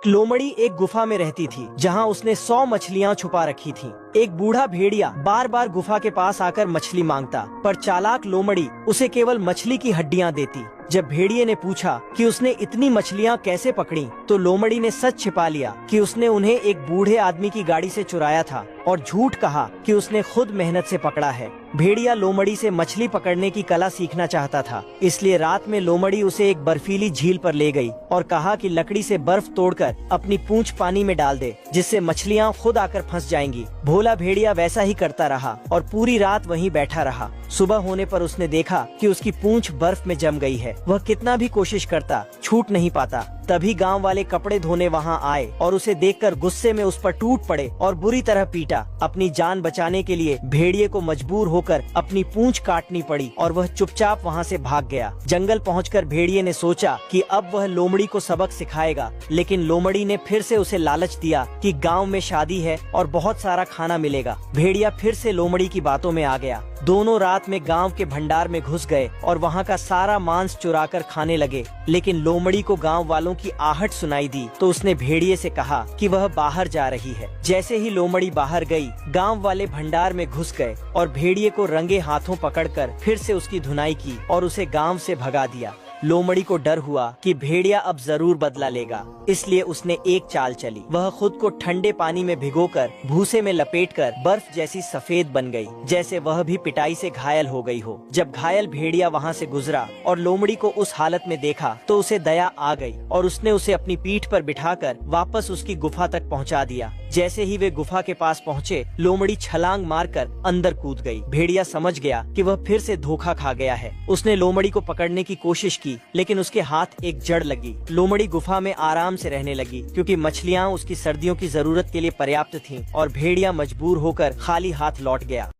लोमड़ी एक गुफा में रहती थी जहाँ उसने 100 मछलियाँ छुपा रखी थीं। एक बूढ़ा भेड़िया बार बार गुफा के पास आकर मछली मांगता, पर चालाक लोमड़ी उसे केवल मछली की हड्डियाँ देती। जब भेड़िए ने पूछा कि उसने इतनी मछलियाँ कैसे पकड़ी, तो लोमड़ी ने सच छिपा लिया कि उसने उन्हें एक बूढ़े आदमी की गाड़ी से चुराया था और झूठ कहा कि उसने खुद मेहनत से पकड़ा है। भेड़िया लोमड़ी से मछली पकड़ने की कला सीखना चाहता था, इसलिए रात में लोमड़ी उसे एक बर्फीली झील पर ले गई और कहा कि लकड़ी से बर्फ तोड़कर अपनी पूंछ पानी में डाल दे, जिससे मछलियाँ खुद आकर फंस जाएंगी। भोला भेड़िया वैसा ही करता रहा और पूरी रात वहीं बैठा रहा। सुबह होने पर उसने देखा कि उसकी पूंछ बर्फ में जम गई है। वह कितना भी कोशिश करता, छूट नहीं पाता। तभी गांव वाले कपड़े धोने वहां आए और उसे देखकर गुस्से में उस पर टूट पड़े और बुरी तरह पीटा। अपनी जान बचाने के लिए भेड़िए को मजबूर होकर अपनी पूंछ काटनी पड़ी और वह चुपचाप वहां से भाग गया। जंगल पहुंचकर भेड़िए ने सोचा कि अब वह लोमड़ी को सबक सिखाएगा, लेकिन लोमड़ी ने फिर से उसे लालच दिया कि गाँव में शादी है और बहुत सारा खाना मिलेगा। भेड़िया फिर से लोमड़ी की बातों में आ गया। दोनों रात में गांव के भंडार में घुस गए और वहां का सारा मांस चुराकर खाने लगे। लेकिन लोमड़ी को गांव वालों की आहट सुनाई दी तो उसने भेड़िए से कहा कि वह बाहर जा रही है। जैसे ही लोमड़ी बाहर गई, गांव वाले भंडार में घुस गए और भेड़िए को रंगे हाथों पकड़कर फिर से उसकी धुनाई की और उसे गांव से भगा दिया। लोमड़ी को डर हुआ कि भेड़िया अब जरूर बदला लेगा, इसलिए उसने एक चाल चली। वह खुद को ठंडे पानी में भिगोकर भूसे में लपेटकर बर्फ जैसी सफेद बन गई, जैसे वह भी पिटाई से घायल हो गई हो। जब घायल भेड़िया वहां से गुजरा और लोमड़ी को उस हालत में देखा तो उसे दया आ गई और उसने उसे अपनी पीठ पर बिठाकर वापस उसकी गुफा तक पहुंचा दिया। जैसे ही वे गुफा के पास पहुंचे, लोमड़ी छलांग मारकर अंदर कूद गई। भेड़िया समझ गया कि वह फिर से धोखा खा गया है। उसने लोमड़ी को पकड़ने की कोशिश की, लेकिन उसके हाथ एक जड़ लगी। लोमड़ी गुफा में आराम से रहने लगी क्योंकि मछलियाँ उसकी सर्दियों की जरूरत के लिए पर्याप्त थीं और भेड़िया मजबूर होकर खाली हाथ लौट गया।